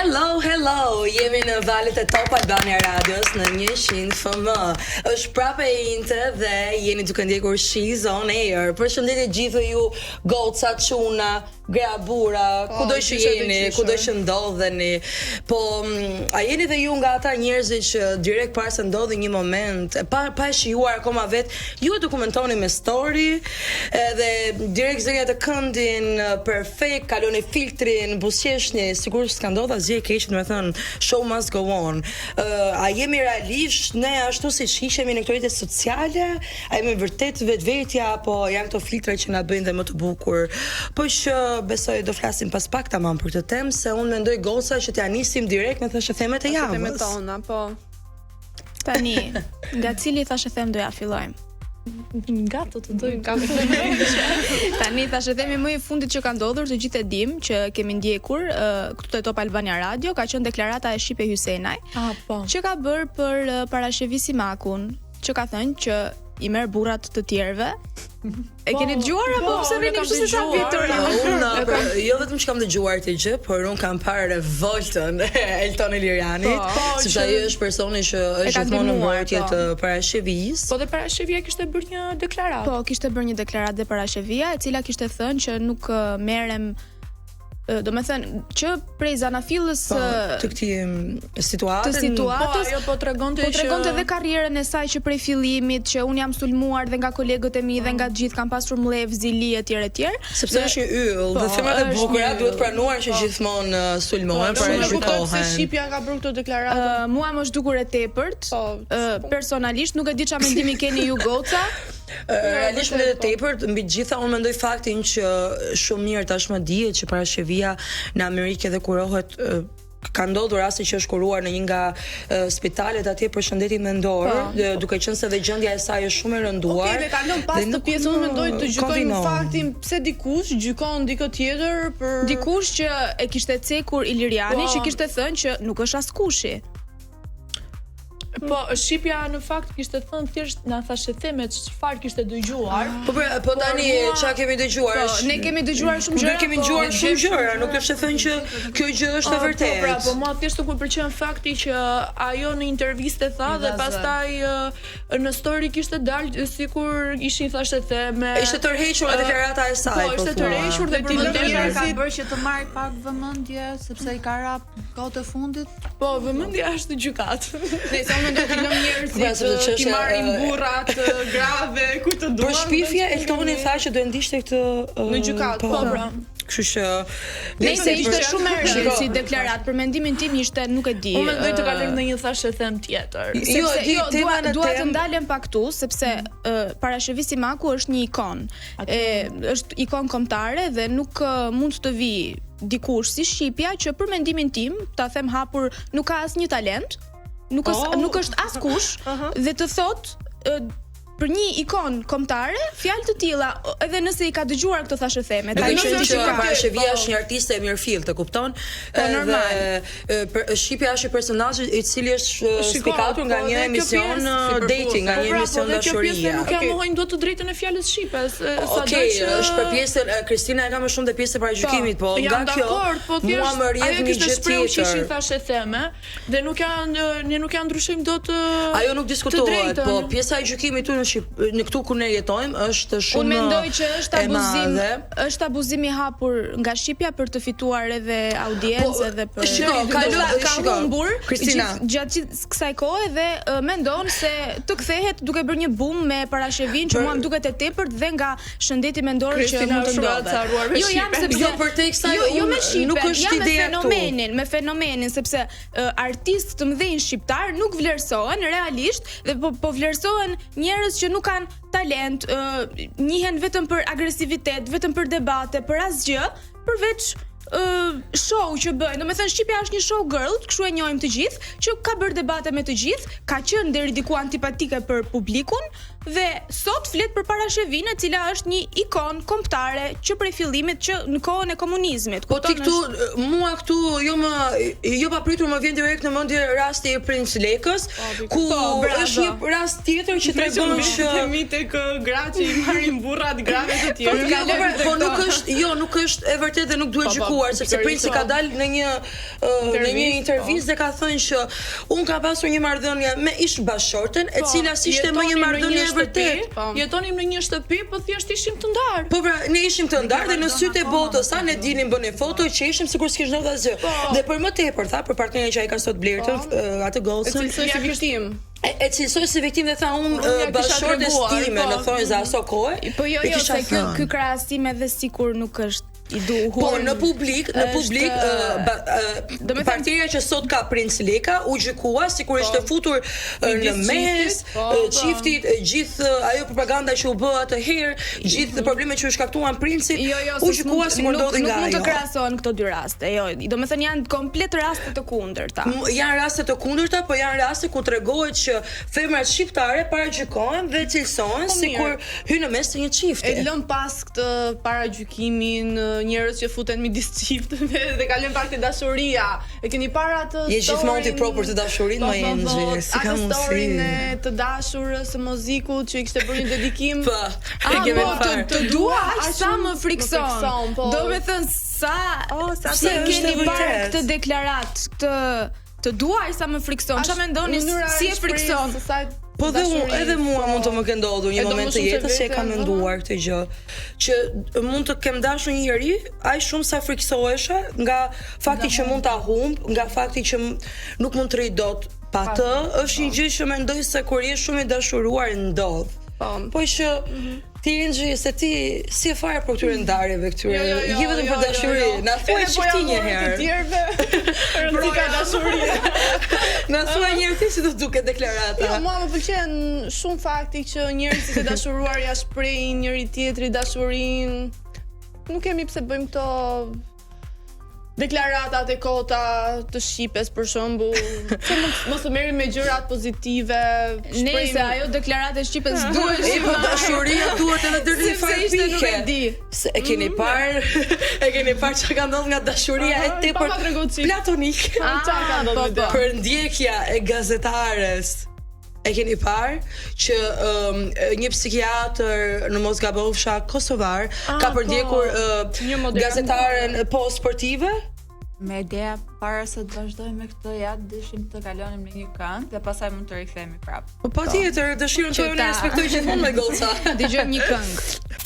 Hello, jemi në valët e Top Albania Radios në 100 FM. Është prapë e inte dhe jeni duke ndjekur She's on Air. Përshëndetje gjithë ju goca, çuna, gra, bura, kudo që jeni, kudo që ndodheni. Po, a jeni dhe ju nga ata njerëzit që direkt para se ndodhi një moment, pa e shijuar akoma vet, ju e dokumentoni me story, edhe direkt zëria të këndin perfekt, kaloni filtrin, buzëqeshni, sigurisht s'ka ndodhur asgjë e keq, do të thënë, show must go on. A jemi realisht ne ashtu siç ishemi në këto rrjete sociale? A jemi vërtet vetvetja apo janë këto filtra që na bëjnë dhe më të bukur? Po që besoj do flasim pas pak tamam për këtë temë, se unë mendoj goca që t'ja nisim direkt me thashë themet e javës. Themet tona, po. Tani, nga cili thashë them doja fillojmë? Nga të dojmë. Tani thashë themi më i fundit që ka ndodhur, të gjithë e dim që kemi ndjekur këtu te Top Albania Radio, ka qenë deklarata e Shqipe Hysenaj, Po. që ka bërë për Parashevisi Makun, që ka thënë që i merr burrat të tjerëve. E keni dëgjuar apo pse vini kështu se sa vitur? Unë jo vetëm që kam dëgjuar këtë gjë, por unë kam parë revoltën e Elton Elirianit, sepse ai është personi që është gjithmonë në mbrojtje të Parashevis. Po dhe Parashevia kishte bërë një deklaratë. Po, kishte bërë një deklaratë dhe Parashevia, e cila kishte thënë që nuk merrem, do me thënë që prej zanafillës të këtij situatës, Po tregonte edhe karrierën e saj që prej fillimit, që unë jam sulmuar dhe nga kolegët e mi dhe nga gjithë kam pasur mbledh, zili etj. Sepse është një yll, dhe themat e bukura duhet pranuar që gjithmonë sulmohen, por e shqiptohen. Se Shqipja ka bërë këtë deklaratë. Mua më është dukur e tepërt. Personalisht nuk e di çfarë mendimi keni ju goca. Realisht me të tepërt, mbi të gjitha unë mendoj faktin që shumë mirë tashmë dihet që Parashevia në Amerikë dhe kurohet, ka ndodhur raste që është kuruar në një nga spitalet atje për shëndetin mendor, duke qenë se dhe gjendja e saj është shumë e rënduar. Okej, kalon pas të pjesën, unë mendoj të gjykojnë faktin pse dikush gjykon dikë tjetër për dikush që e kishte cekur Iliriani, që kishte thënë që nuk është askushi. Po, Shqipja në fakt kishte thënë thjesht na thashë themet çfarë kishte dëgjuar. Po tani çfarë kemi dëgjuar? Ne kemi dëgjuar shumë gjëra. Ne kemi dëgjuar shumë gjëra, nuk është të thënë që kjo gjë është e vërtetë. Po mua thjesht nuk më pëlqen fakti që ajo në intervistë tha dhe pastaj në story kishte dalë sikur ishin thashë theme. Ishte tërhequr deklarata e saj. Po, ishte tërhequr dhe përmendja ka bërë që të marrë pak vëmendje sepse i ka rap kohët e fundit. Po, vëmendja është gjykatë. Nëse unë do të lëm njerëzit që marrin burrat grave ku të duan. Për shpifje Eltoni tha që do ndiqte këtë në gjykatë. Po, pra. Kështu që nëse ishte shumë e rëndë si deklaratë, për mendimin tim ishte, nuk e di. Unë mendoj të kalojmë në një thashë them tjetër. Dua të ndalem pak këtu, sepse Parashevisi Maku është një ikon. Është ikon kombëtare dhe nuk mund të vi dikush si Shqipja që për mendimin tim, ta them hapur, nuk ka asnjë talent, nuk është askush dhe të thotë për një ikon kombëtare, fjalë të tilla, edhe nëse i ka dëgjuar këto thashë theme. Tani që Parashevia është një artiste e mirëfillt, e kupton? Normal. Shqipja është një personazh i cili është spikatur nga një emision dating, nga një emision dashurie. Nuk ja mohojmë dot të drejtën e fjalës shqipes. Okej, është për pjesën Kristina e ka më shumë te pjesa para gjykimit, po nga kjo mua më rrjedh një gjë tjetër. Thashë theme dhe nuk janë ndryshojmë dot. Ajo nuk diskutohet, po pjesa e gjykimit në këtu ku ne jetojmë është shumë. Unë mendoj që është abuzim i hapur nga Shqipja për të fituar edhe audiencë edhe për. Ka humbur Kristina gjatë kësaj kohe dhe mendon se të kthehet duke bërë një boom me Parashevin që mua më duket e tepërt dhe nga shëndeti mendor që mund të ndodhë. Jo jam sepse për tek kësaj me Shqipe, nuk është ide me fenomenin sepse artistë të mëdhenj shqiptar nuk vlerësohen realisht dhe po vlerësohen njerëz që nuk kanë talent, njihen vetëm për agresivitet, vetëm për debate, për asgjë, përveç show që bëjnë. Do me thënë Shqipja është një show girl, kështu e njohim të gjithë, që ka bërë debate me të gjithë, ka qenë deri diku antipatike për publikun, dhe sot flet përpara Shevin, e cila është një ikon kombëtare që prej fillimit që në kohën e komunizmit. Po ti këtu, mua këtu jo papritur më vjen direkt në mendje rasti i Princ Lekës, ku është një rast tjetër që tregon që kemi tek gratë që i marrin burrat grave të tjerë. Po nuk është e vërtetë dhe nuk duhet gjykuar, sepse Princi ka dalë në një intervistë dhe ka thënë që unë ka pasur një marrëdhënie me ish bashortën, e cila ishte më një marrëdhënie e vërtetë. Jetonim në një shtëpi, po thjesht ishim të ndarë. Po pra, ne ishim të ndarë dhe në sytë e botës, sa ne dinim bënë foto që ishim sikur s'kish ndodhur asgjë. Dhe për më tepër, tha, për partnerin që ai ka sot blertën, atë Golson, e cilësoj si viktim dhe tha unë bashortës time në thonjza aso kohë. Po jo, se ky krahasim edhe sikur nuk është i duhur. Po në publik, partia që sot ka Princ Leka u gjykua sikur ishte futur në mes, çiftit, gjithë ajo propaganda që u bë atë herë, gjithë problemet që u shkaktuan Princit, u gjykua sikur ndodhi nga ajo. Nuk mund të krahasohen këto dy raste. Jo, domethënë janë komplet raste të kundërta. Janë raste të kundërta, po janë raste ku tregohet që femrat shqiptare paragjykohen dhe cilësohen sikur hyn në mes të një çifti. E lëm pas këtë paragjykimin njerëz që futen midis çifteve dhe kalojnë pak te dashuria. E keni para atë je gjithmonë ti proper të dashurinë më Enxhi, si ka mundësi të dashurës së muzikut që i kishte bërë një dedikim. Po, e kemi parë. Të dua sa më frikson. Domethënë sa keni parë këtë deklarat, të dua sa më frikson. Çfarë mendoni si e frikson? Po dhe edhe mua mund të më ke ndodhur një moment të jetës që e kam menduar këtë gjë, që mund të kem dashur një njeri aq shumë sa friksohesha nga fakti që mund ta humb, nga fakti që nuk mund të rri dot pa të, është një gjë që mendoj se kur je shumë i dashuruar ndodh. Po që ti Enxhi, se ti si e fare për këtyre ndarjeve këtyre, je vetëm për dashuri. Na thuaj çifti një herë. Të tjerëve rëndika dashuria. Na thuaj një herë ti si do duket deklarata. Jo, mua më pëlqen shumë fakti që njerëzit e dashuruar ja shprehin njëri tjetrit dashurinë. Nuk kemi pse bëjmë këto deklaratat e kota të shqipes për shembull, mos të merrim me gjërat pozitive. Nëse ajo deklaratë e shqipes duhet po dashuria duhet edhe deri në fakt pike. Se e keni parë çka ka ndodhur nga dashuria e tepër platonike. Çka ka ndodhur? Për ndjekja e gazetares. E keni parë që një psikiatër në mos gabofsha kosovar ka përdjekur gazetaren sportive? Me ideja para se të vazhdojmë me këtë dëshim të kalonim në një këngë dhe pastaj mund të rikthehemi prapë. Po patjetër, dëshirën tonë e respektoj gjithmonë me goca. Dëgjojmë një këngë.